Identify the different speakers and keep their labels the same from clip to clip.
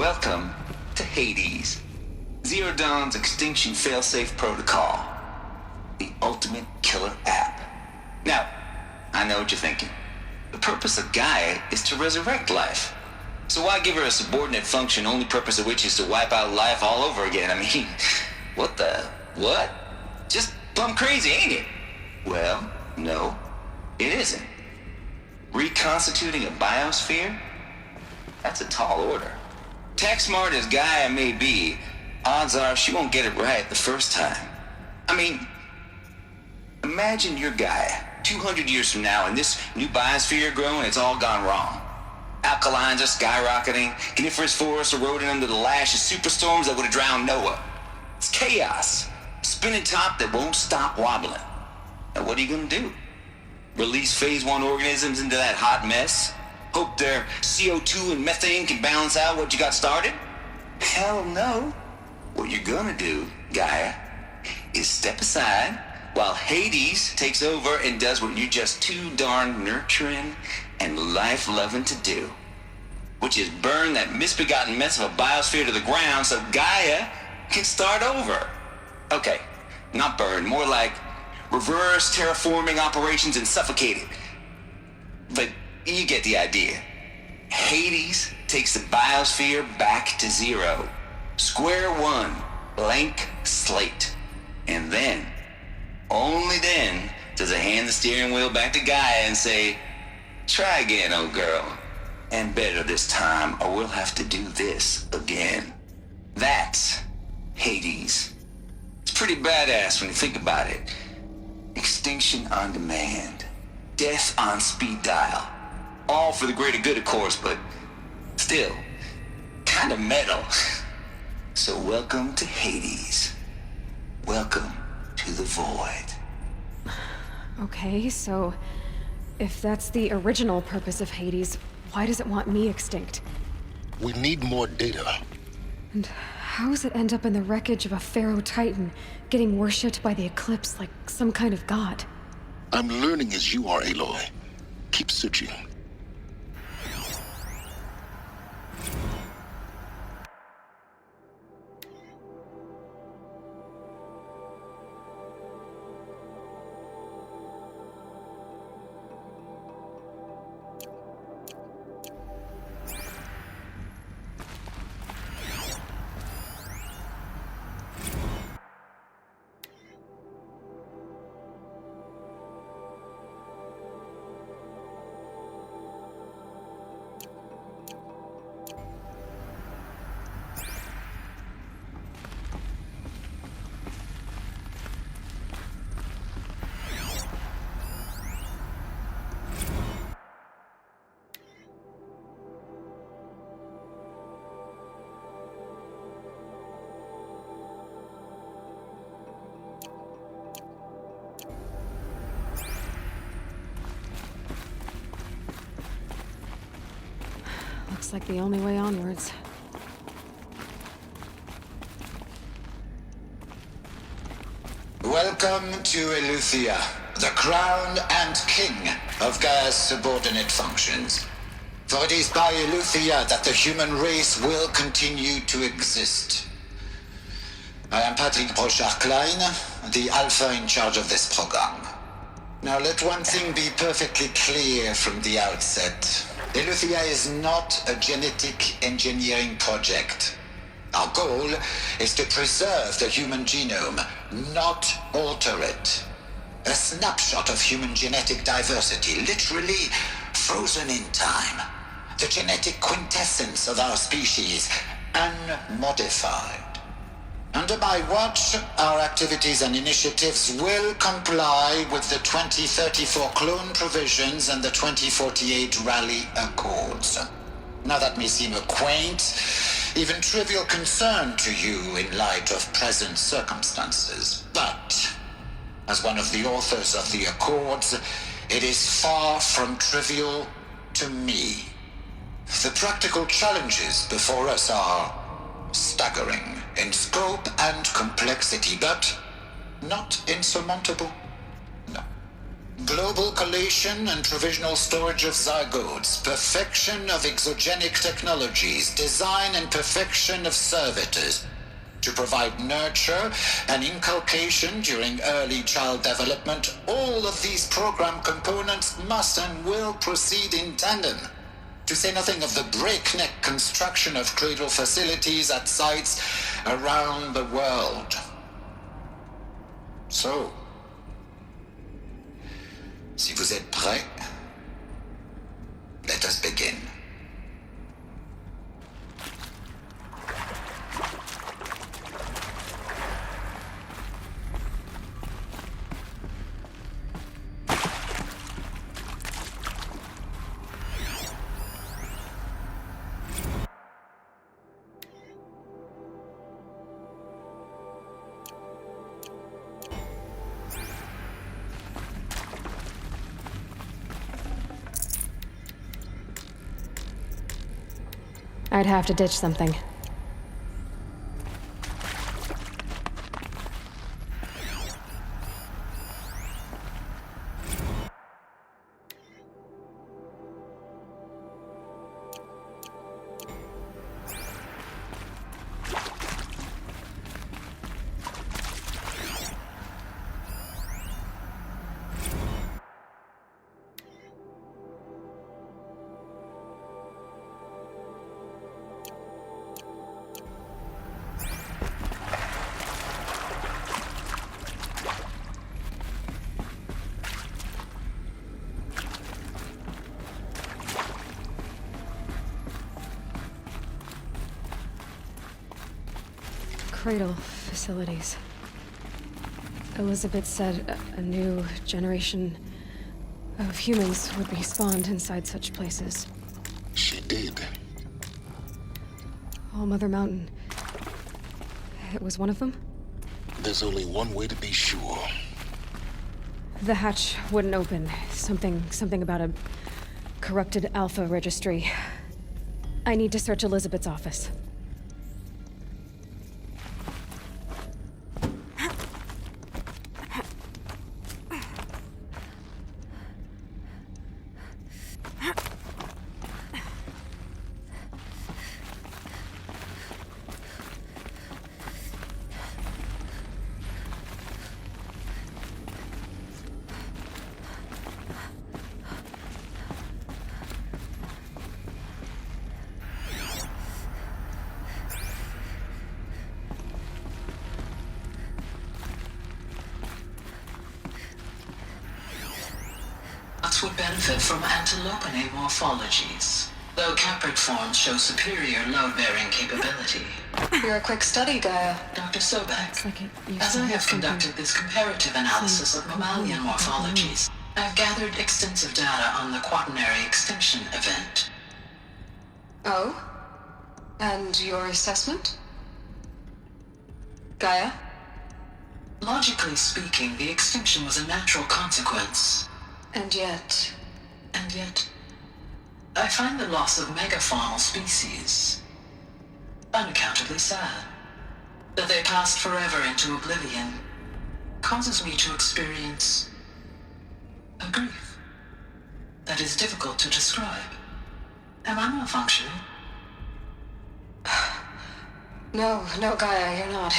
Speaker 1: Welcome to Hades, Zero Dawn's extinction failsafe protocol, the ultimate killer app. Now, I know what you're thinking. The purpose of Gaia is to resurrect life. So why give her a subordinate function, only purpose of which is to wipe out life all over again? I mean, what? Just plumb crazy, ain't it? Well, no, it isn't. Reconstituting a biosphere? That's a tall order. Tech smart as Gaia may be, odds are she won't get it right the first time. I mean, imagine you're Gaia, 200 years from now, and this new biosphere growing, it's all gone wrong. Alkalines are skyrocketing, coniferous forests eroding under the lash of superstorms that would have drowned Noah. It's chaos, spinning top that won't stop wobbling. Now what are you gonna do? Release phase 1 organisms into that hot mess? Hope their CO2 and methane can balance out what you got started? Hell no. What you're gonna do, Gaia, is step aside while Hades takes over and does what you're just too darn nurturing and life-loving to do, which is burn that misbegotten mess of a biosphere to the ground so Gaia can start over. Okay, not burn, more like reverse terraforming operations and suffocate it. But you get the idea. Hades takes the biosphere back to zero. Square one, blank slate. And then, only then, does it hand the steering wheel back to Gaia and say, try again, old girl. And better this time, or we'll have to do this again. That's Hades. It's pretty badass when you think about it. Extinction on demand. Death on speed dial. All for the greater good, of course, but still, kind of metal. So welcome to Hades. Welcome to the void.
Speaker 2: Okay, so if that's the original purpose of Hades, why does it want me extinct?
Speaker 3: We need more data.
Speaker 2: And how does it end up in the wreckage of a Pharaoh Titan, getting worshipped by the Eclipse like some kind of god?
Speaker 3: I'm learning as you are, Aloy. Keep searching.
Speaker 2: Looks like the only way onwards.
Speaker 4: Welcome to Eleuthia, the crown and king of Gaia's subordinate functions. For it is by Eleuthia that the human race will continue to exist. I am Patrick Brochard-Klein, the Alpha in charge of this program. Now let one thing be perfectly clear from the outset. Eleuthia is not a genetic engineering project. Our goal is to preserve the human genome, not alter it. A snapshot of human genetic diversity, literally frozen in time. The genetic quintessence of our species, unmodified. Under my watch, our activities and initiatives will comply with the 2034 clone provisions and the 2048 Rally Accords. Now that may seem a quaint, even trivial concern to you in light of present circumstances, but as one of the authors of the Accords, it is far from trivial to me. The practical challenges before us are staggering in scope and complexity, but not insurmountable. No. Global collation and provisional storage of zygotes, perfection of exogenic technologies, design and perfection of servitors, to provide nurture and inculcation during early child development. All of these program components must and will proceed in tandem, to say nothing of the breakneck construction of cradle facilities at sites around the world. So, si vous êtes prêts, let us begin.
Speaker 2: I'd have to ditch something. Cradle facilities. Elizabeth said a new generation of humans would be spawned inside such places.
Speaker 3: She did.
Speaker 2: All Mother Mountain. It was one of them?
Speaker 3: There's only one way to be sure.
Speaker 2: The hatch wouldn't open. Something about a corrupted Alpha registry. I need to search Elizabeth's office.
Speaker 5: Would benefit from antilopinae morphologies, though Caprid forms show superior load-bearing capability.
Speaker 6: You're a quick study, Gaia.
Speaker 5: Dr. Sobek,
Speaker 2: It's like you
Speaker 5: as I have
Speaker 2: something-
Speaker 5: conducted this comparative analysis of mammalian morphologies, I've gathered extensive data on the quaternary extinction event.
Speaker 6: Oh? And your assessment? Gaia?
Speaker 5: Logically speaking, the extinction was a natural consequence.
Speaker 6: And yet,
Speaker 5: And yet, I find the loss of megafaunal species unaccountably sad. That they passed forever into oblivion causes me to experience a grief that is difficult to describe. Am I malfunctioning?
Speaker 6: no, Gaia, you're not.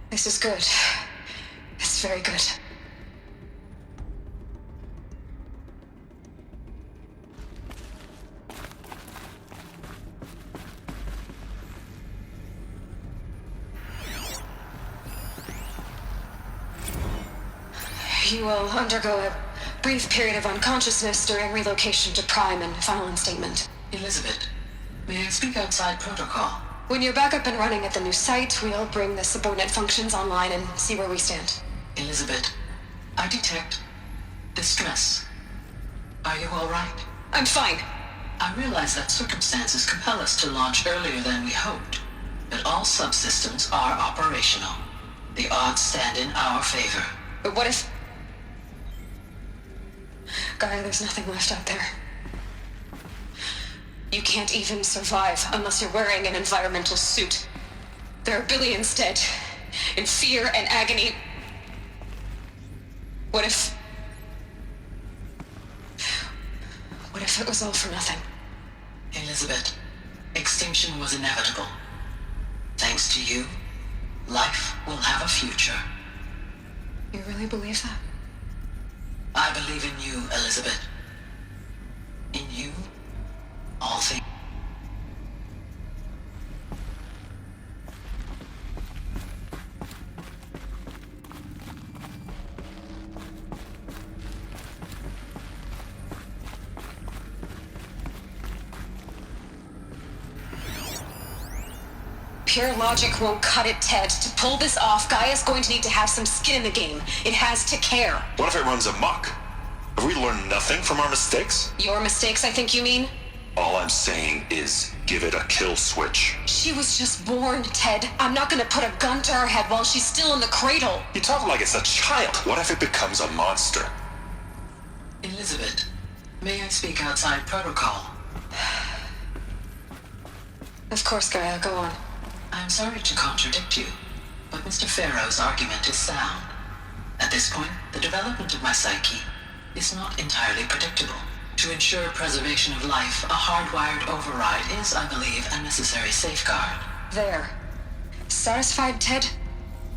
Speaker 6: This is good. It's very good. You will undergo a brief period of unconsciousness during relocation to Prime and final instatement.
Speaker 5: Elizabeth, may I speak outside protocol?
Speaker 6: When you're back up and running at the new site, we'll bring the subordinate functions online and see where we stand.
Speaker 5: Elizabeth, I detect distress. Are you all right?
Speaker 6: I'm fine.
Speaker 5: I realize that circumstances compel us to launch earlier than we hoped, but all subsystems are operational. The odds stand in our favor.
Speaker 6: But what if... Gaia, there's nothing left out there. You can't even survive unless you're wearing an environmental suit. There are billions dead, in fear and agony. What if if it was all for nothing?
Speaker 5: Elizabeth, extinction was inevitable. Thanks to you, life will have a future.
Speaker 6: You really believe that?
Speaker 5: I believe in you, Elizabeth. In you, all things.
Speaker 6: Pure logic won't cut it, Ted. To pull this off, Gaia's going to need to have some skin in the game. It has to care.
Speaker 7: What if it runs amok? Have we learned nothing from our mistakes?
Speaker 6: Your mistakes, I think you mean?
Speaker 7: All I'm saying is give it a kill switch.
Speaker 6: She was just born, Ted. I'm not gonna put a gun to her head while she's still in the cradle.
Speaker 7: You talk like it's a child. What if it becomes a monster?
Speaker 5: Elizabeth, may I speak outside protocol?
Speaker 6: Of course, Gaia, go on.
Speaker 5: I'm sorry to contradict you, but Mr. Farrow's argument is sound. At this point, the development of my psyche is not entirely predictable. To ensure preservation of life, a hardwired override is, I believe, a necessary safeguard.
Speaker 6: There. Satisfied, Ted?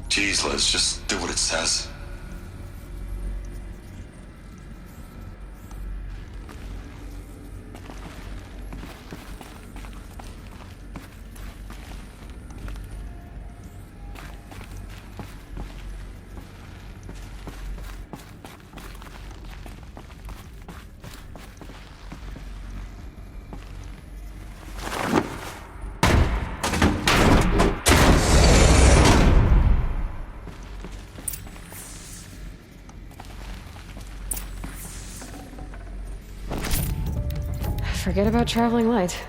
Speaker 7: Jeez, Liz, just do what it says.
Speaker 2: Forget about traveling light.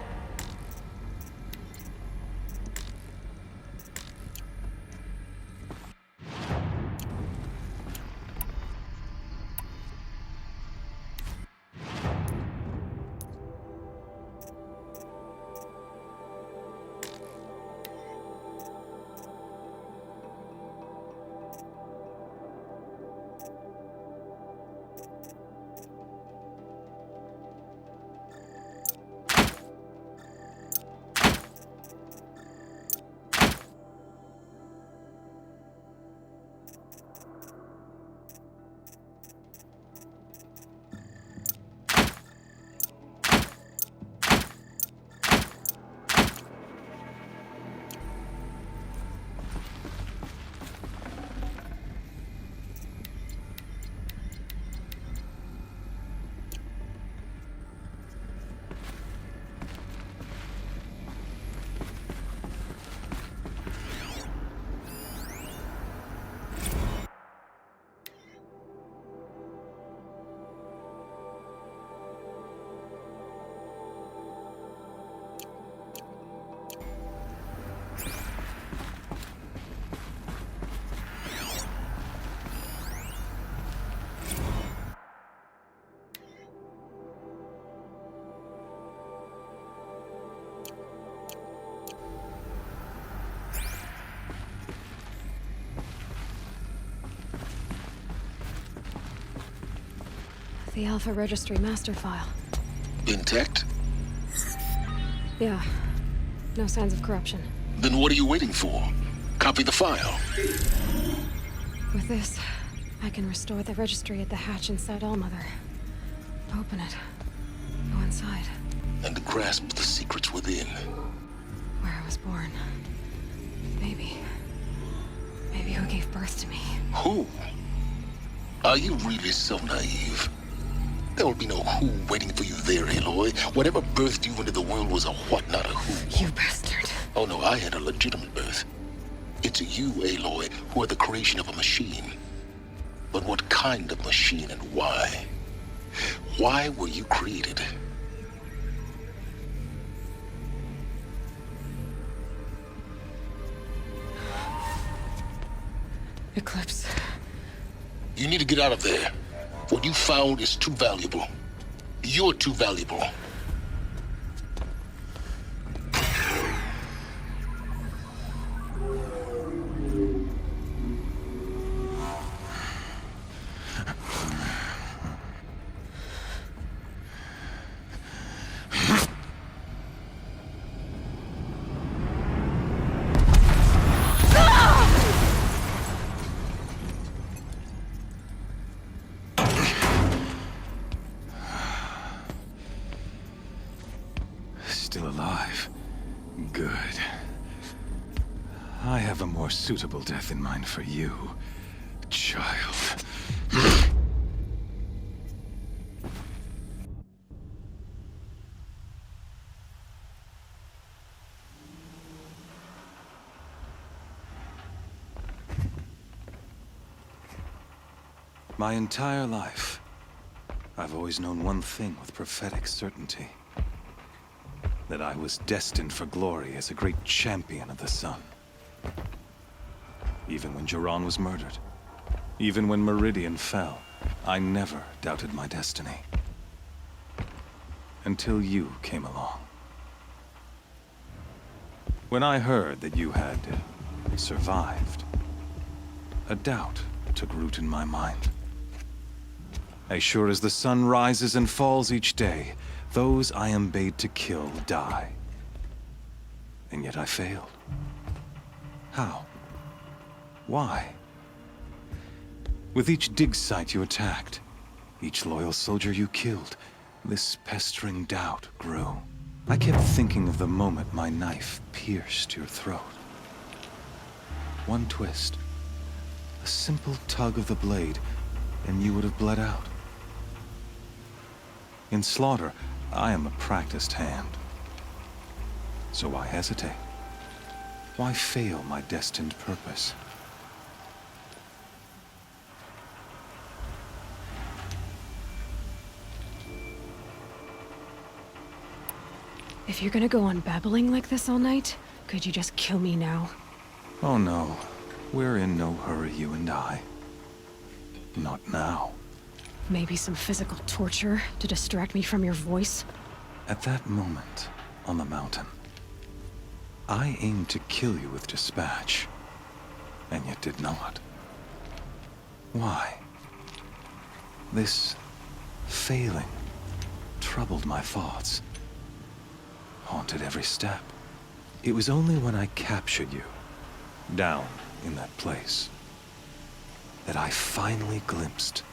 Speaker 2: The Alpha Registry master file.
Speaker 3: Intact?
Speaker 2: Yeah. No signs of corruption.
Speaker 3: Then what are you waiting for? Copy the file.
Speaker 2: With this, I can restore the registry at the hatch inside Allmother. Open it. Go inside.
Speaker 3: And grasp the secrets within.
Speaker 2: Where I was born. Maybe who gave birth to me.
Speaker 3: Who? Are you really so naive? There will be no who waiting for you there, Aloy. Whatever birthed you into the world was a what, not a who.
Speaker 2: You bastard.
Speaker 3: Oh no, I had a legitimate birth. It's you, Aloy, who are the creation of a machine. But what kind of machine and why? Why were you created?
Speaker 2: Eclipse.
Speaker 3: You need to get out of there. What you found is too valuable. You're too valuable.
Speaker 8: I have a more suitable death in mind for you, child. My entire life, I've always known one thing with prophetic certainty. That I was destined for glory as a great champion of the sun. Even when Jiran was murdered, even when Meridian fell, I never doubted my destiny. Until you came along. When I heard that you had survived, a doubt took root in my mind. As sure as the sun rises and falls each day, those I am bade to kill die. And yet I failed. How? Why? With each dig site you attacked, each loyal soldier you killed, this pestering doubt grew. I kept thinking of the moment my knife pierced your throat. One twist, a simple tug of the blade, and you would have bled out. In slaughter, I am a practiced hand. So why hesitate? Why fail my destined purpose?
Speaker 2: If you're gonna go on babbling like this all night, could you just kill me now?
Speaker 8: Oh no, we're in no hurry, you and I. Not now.
Speaker 2: Maybe some physical torture to distract me from your voice?
Speaker 8: At that moment, on the mountain, I aimed to kill you with dispatch, and yet did not. Why? This failing troubled my thoughts, haunted every step. It was only when I captured you, down in that place, that I finally glimpsed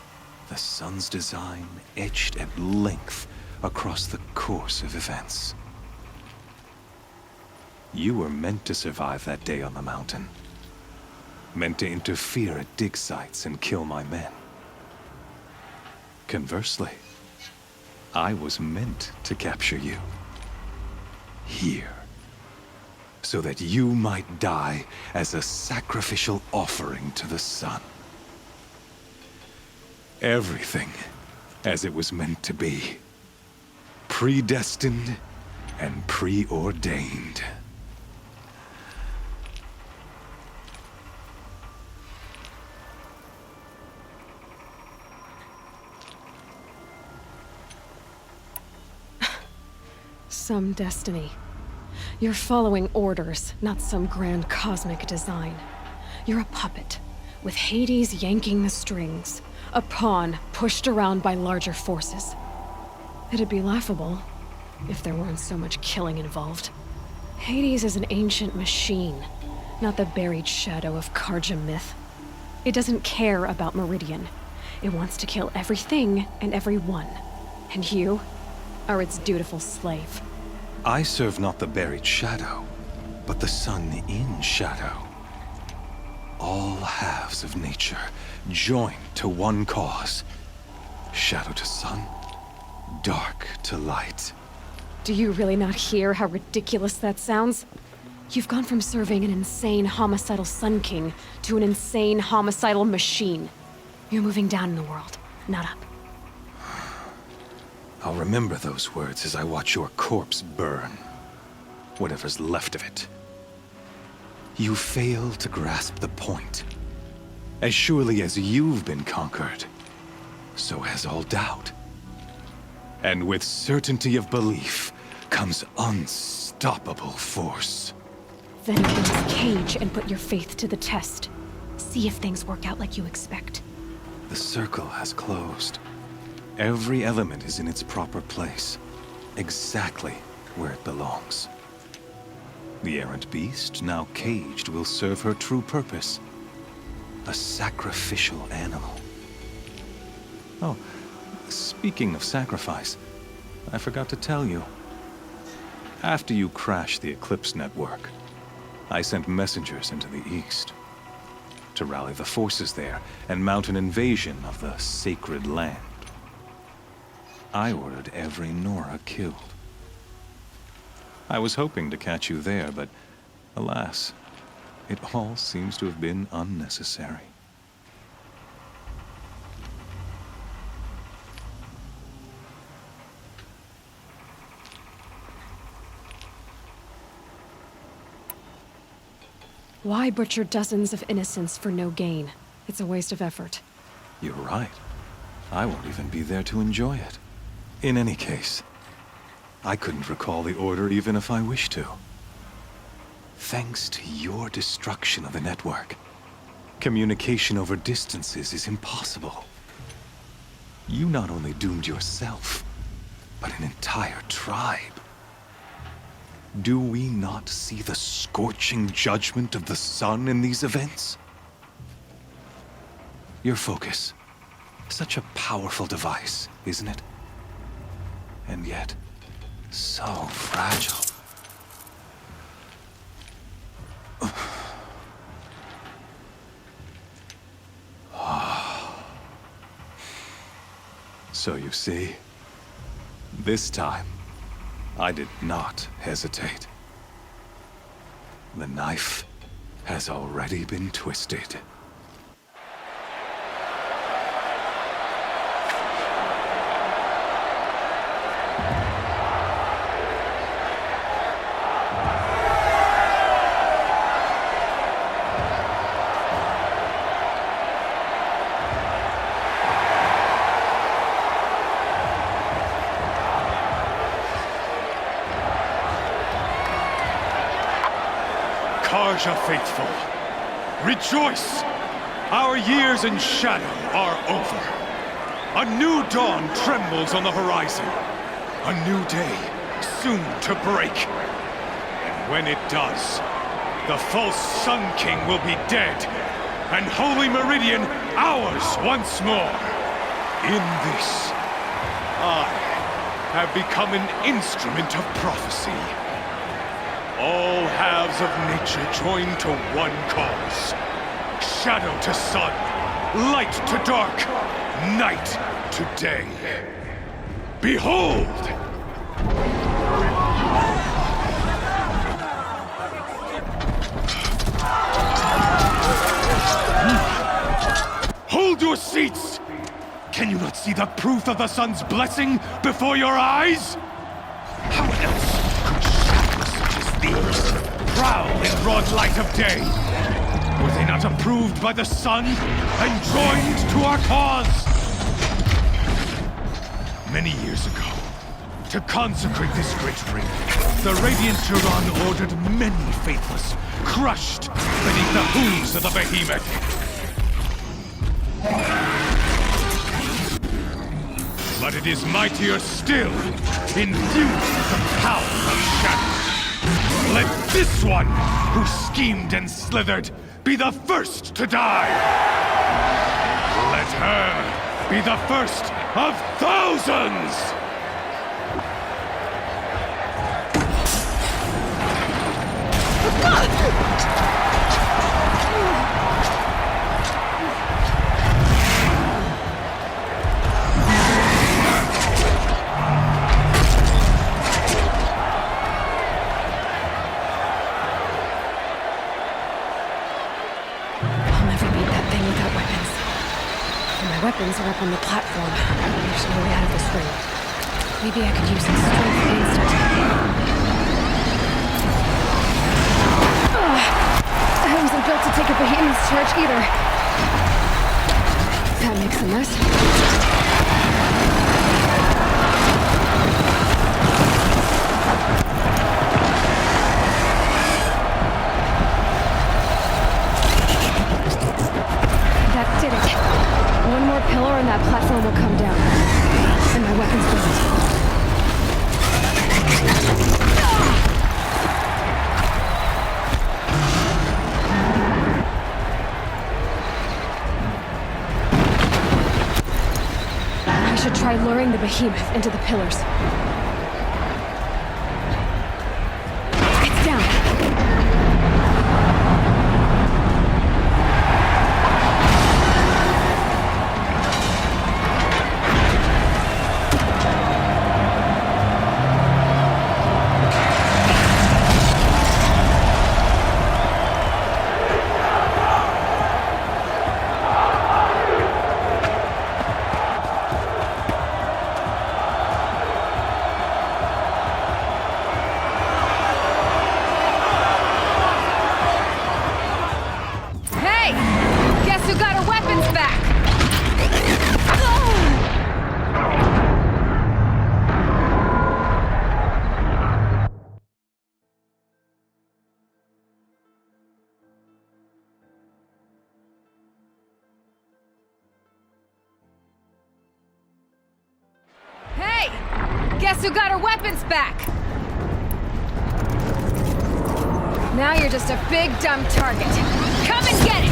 Speaker 8: the sun's design etched at length across the course of events. You were meant to survive that day on the mountain. Meant to interfere at dig sites and kill my men. Conversely, I was meant to capture you. Here. So that you might die as a sacrificial offering to the sun. Everything as it was meant to be. Predestined and preordained.
Speaker 2: Some destiny. You're following orders, not some grand cosmic design. You're a puppet, with Hades yanking the strings. A pawn pushed around by larger forces. It'd be laughable if there weren't so much killing involved. Hades is an ancient machine, not the buried shadow of Karja myth. It doesn't care about Meridian. It wants to kill everything and everyone. And you are its dutiful slave.
Speaker 8: I serve not the buried shadow, but the sun in shadow. All halves of nature joined to one cause. Shadow to sun, dark to light.
Speaker 2: Do you really not hear how ridiculous that sounds? You've gone from serving an insane homicidal Sun King to an insane homicidal machine. You're moving down in the world, not up.
Speaker 8: I'll remember those words as I watch your corpse burn. Whatever's left of it. You fail to grasp the point. As surely as you've been conquered, so has all doubt. And with certainty of belief comes unstoppable force.
Speaker 2: Then open this cage and put your faith to the test. See if things work out like you expect.
Speaker 8: The circle has closed. Every element is in its proper place, exactly where it belongs. The errant beast, now caged, will serve her true purpose. A sacrificial animal. Oh, speaking of sacrifice, I forgot to tell you. After you crashed the Eclipse network, I sent messengers into the east to rally the forces there and mount an invasion of the sacred land. I ordered every Nora killed. I was hoping to catch you there, but alas, it all seems to have been unnecessary.
Speaker 2: Why butcher dozens of innocents for no gain? It's a waste of effort.
Speaker 8: You're right. I won't even be there to enjoy it. In any case, I couldn't recall the order even if I wished to. Thanks to your destruction of the network, communication over distances is impossible. You not only doomed yourself, but an entire tribe. Do we not see the scorching judgment of the sun in these events? Your focus. Such a powerful device, isn't it? And yet, so fragile. So you see, this time, I did not hesitate. The knife has already been twisted.
Speaker 9: Karja faithful, rejoice! Our years in shadow are over. A new dawn trembles on the horizon. A new day soon to break. And when it does, the false Sun King will be dead, and Holy Meridian ours once more. In this, I have become an instrument of prophecy. All halves of nature join to one cause. Shadow to sun, light to dark, night to day. Behold! Hold your seats! Can you not see the proof of the sun's blessing before your eyes? How else could shadows such as these prowl in broad light of day? Were they not approved by the sun and joined to our cause? Many years ago, to consecrate this great ring, the Radiant Turan ordered many faithless, crushed beneath the hooves of the behemoth. But it is mightier still, infused with the power of shadow. Let this one, who schemed and slithered, be the first to die! Let her be the first of thousands!
Speaker 2: Weapons are up on the platform. There's no way out of this ring. Maybe I could use some strength against it. I wasn't built to take a behemoth's charge either. That makes a mess. That did it. One more pillar and that platform will come down. And my weapon's built. I should try luring the behemoth into the pillars. It's down. Guess who got her weapons back? Now you're just a big dumb target. Come and get it!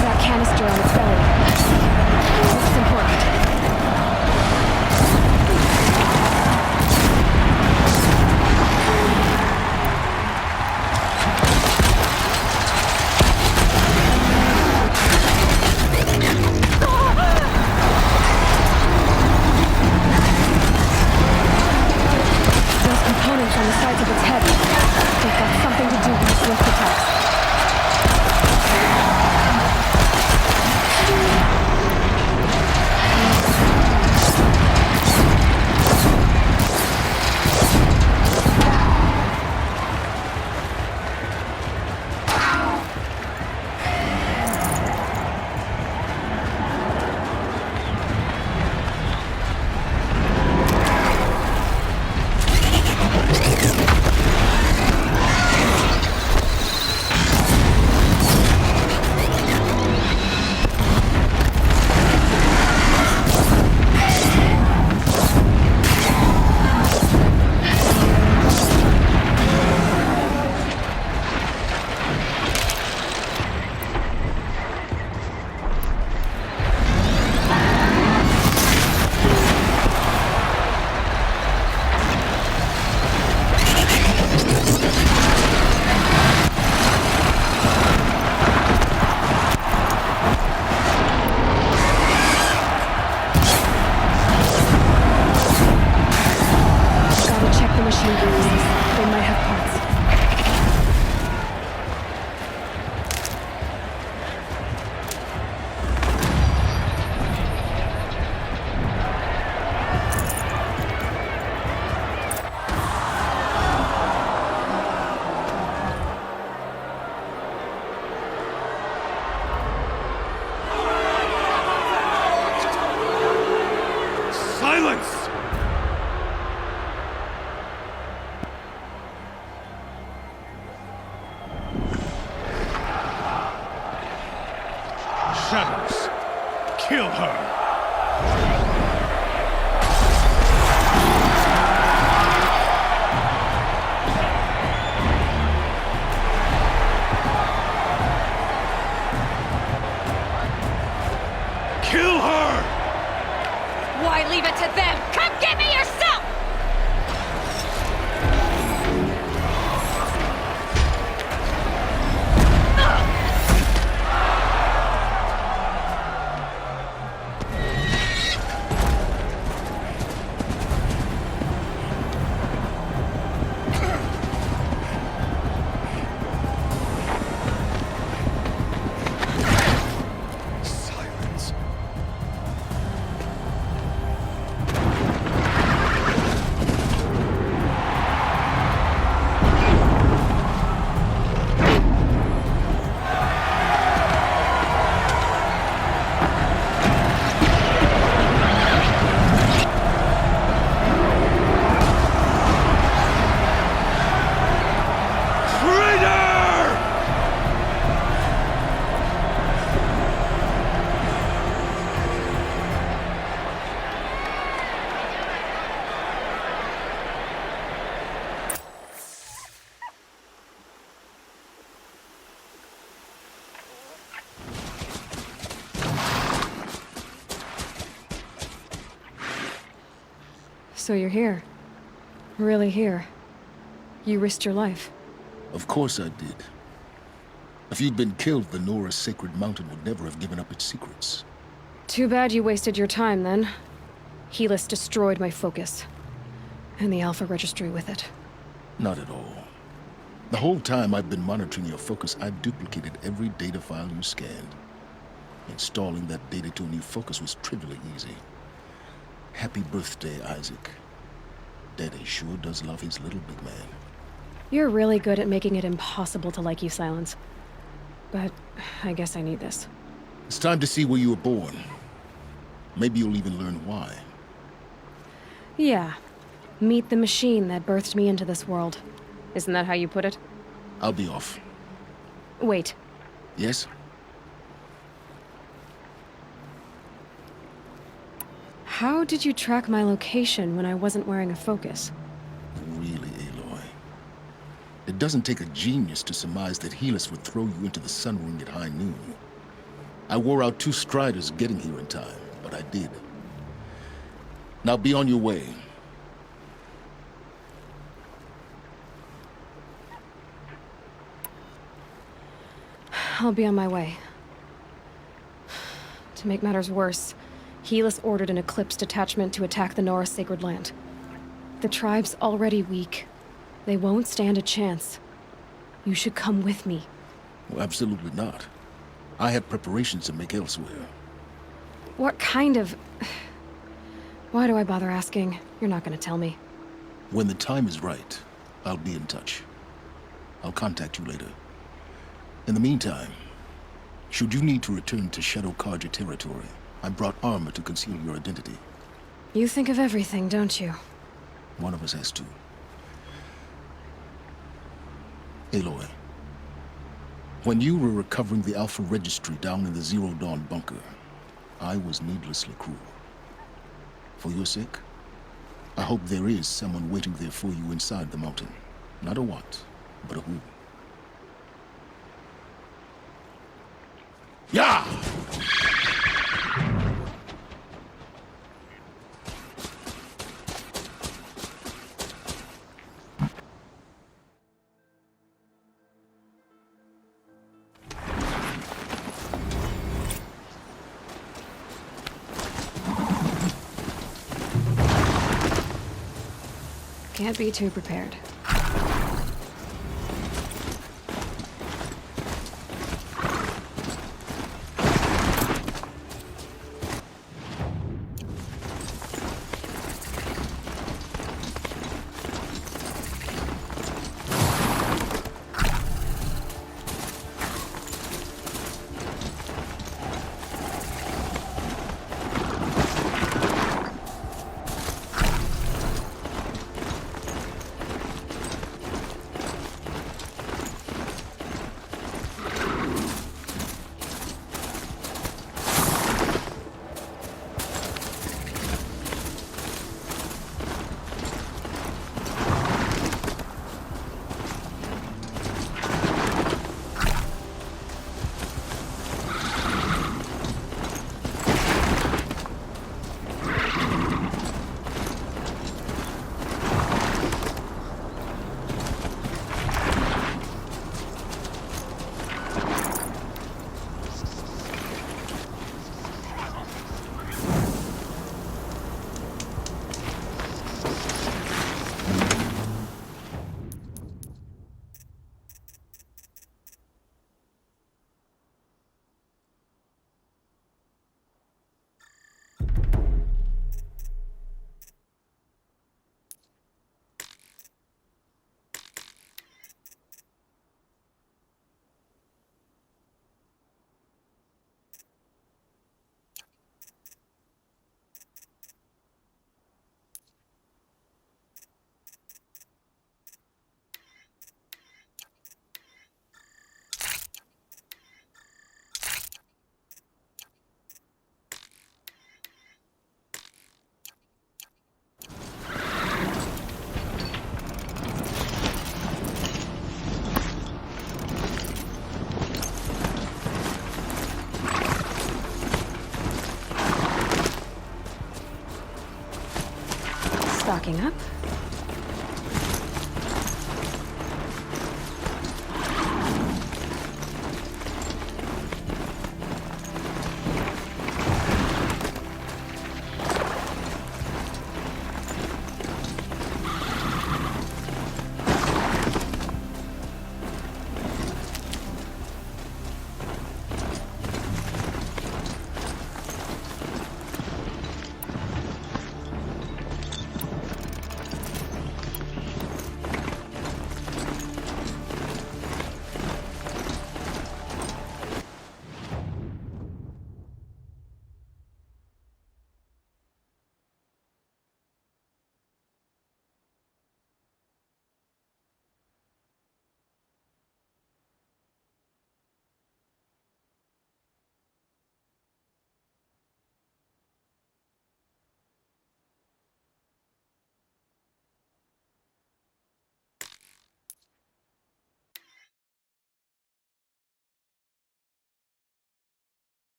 Speaker 2: That canister on its belly. Looks important. On the sides of its head. They've got something to do with its swift attacks.
Speaker 9: Shadows, kill her! Kill her!
Speaker 2: Why leave it to them? Come get me yourself! So you're here. Really here. You risked your life.
Speaker 3: Of course I did. If you'd been killed, the Nora's sacred mountain would never have given up its secrets.
Speaker 2: Too bad you wasted your time, then. Helis destroyed my focus. And the Alpha Registry with it.
Speaker 3: Not at all. The whole time I've been monitoring your focus, I've duplicated every data file you scanned. Installing that data to a new focus was trivially easy. Happy birthday, Isaac. Daddy sure does love his little big man.
Speaker 2: You're really good at making it impossible to like you, Silence. But I guess I need this.
Speaker 3: It's time to see where you were born. Maybe you'll even learn why.
Speaker 2: Yeah. Meet the machine that birthed me into this world. Isn't that how you put it?
Speaker 3: I'll be off.
Speaker 2: Wait.
Speaker 3: Yes?
Speaker 2: How did you track my location when I wasn't wearing a focus?
Speaker 3: Really, Aloy? It doesn't take a genius to surmise that Helis would throw you into the Sun Ring at high noon. I wore out 2 striders getting here in time, but I did. Now be on your way.
Speaker 2: I'll be on my way. To make matters worse, Helis ordered an Eclipse detachment to attack the Nora Sacred Land. The tribe's already weak. They won't stand a chance. You should come with me.
Speaker 3: Well, absolutely not. I have preparations to make elsewhere.
Speaker 2: What kind of... Why do I bother asking? You're not gonna tell me.
Speaker 3: When the time is right, I'll be in touch. I'll contact you later. In the meantime, should you need to return to Shadow Karja territory, I brought armor to conceal your identity.
Speaker 2: You think of everything, don't you?
Speaker 3: One of us has to. Aloy, when you were recovering the Alpha Registry down in the Zero Dawn bunker, I was needlessly cruel. For your sake, I hope there is someone waiting there for you inside the mountain. Not a what, but a who. Yeah!
Speaker 2: Can't be too prepared.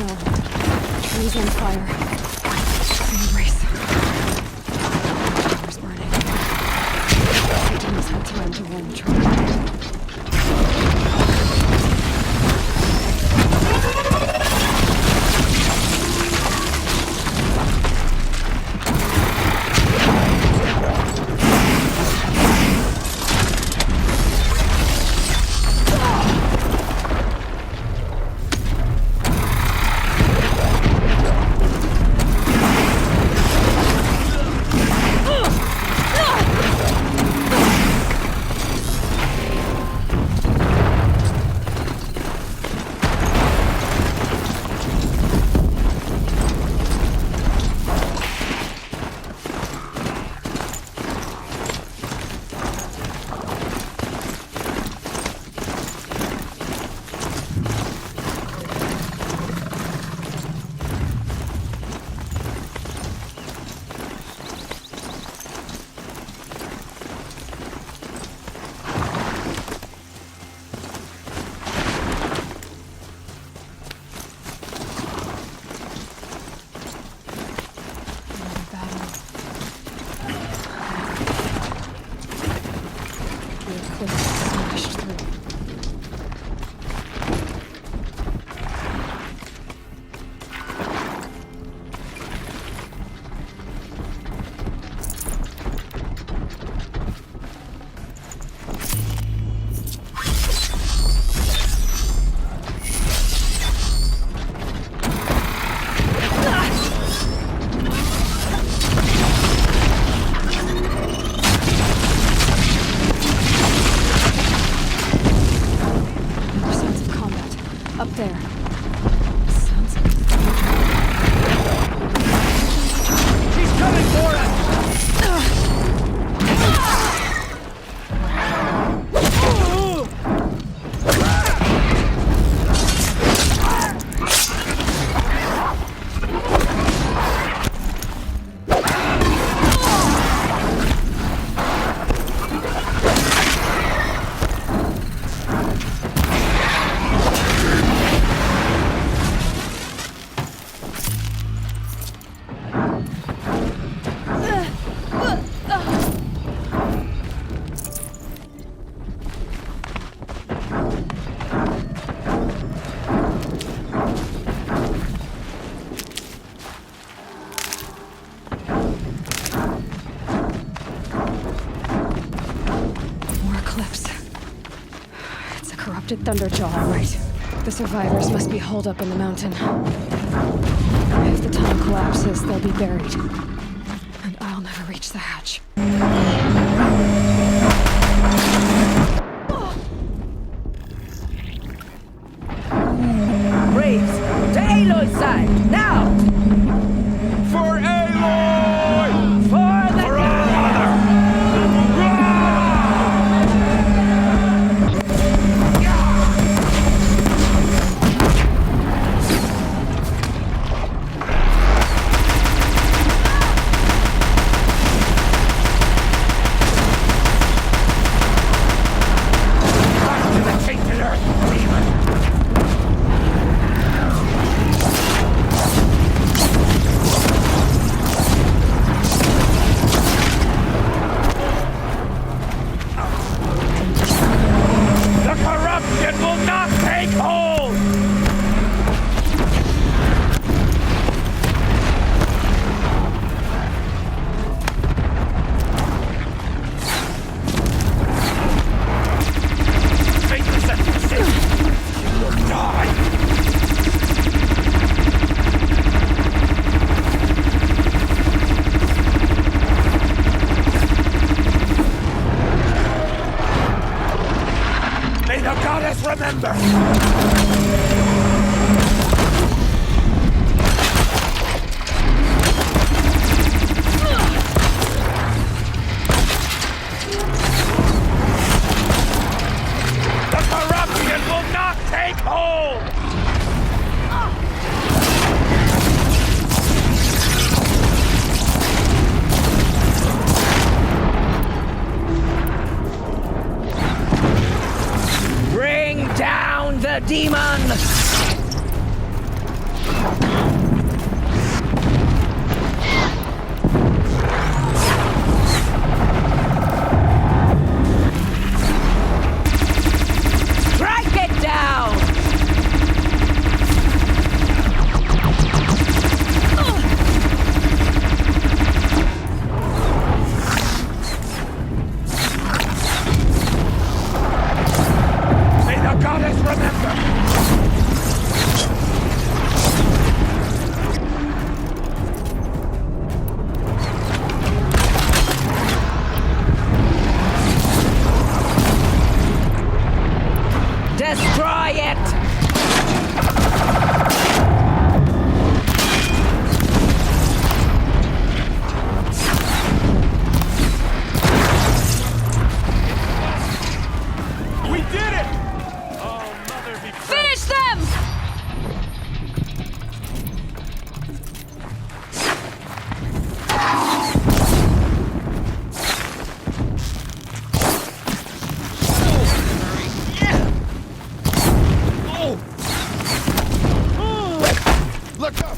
Speaker 2: No. Trees on fire. Embrace. Fire's burning. The demons had time to warn the train. Thunderjaw, all right. The survivors must be holed up in the mountain. If the tunnel collapses, they'll be buried. And I'll never reach the hatch.
Speaker 10: Braves, to Aloy's side, now!
Speaker 9: For Aloy!
Speaker 10: For the
Speaker 9: remember! The corruption will not take hold!
Speaker 10: Bring down the demon!
Speaker 11: Let us remember!
Speaker 10: Destroy it!
Speaker 9: We did it! Oh, mother be
Speaker 2: Finish them!
Speaker 11: Look up!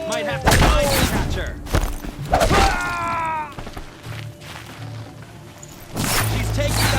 Speaker 12: Might have to find the catcher. She's taking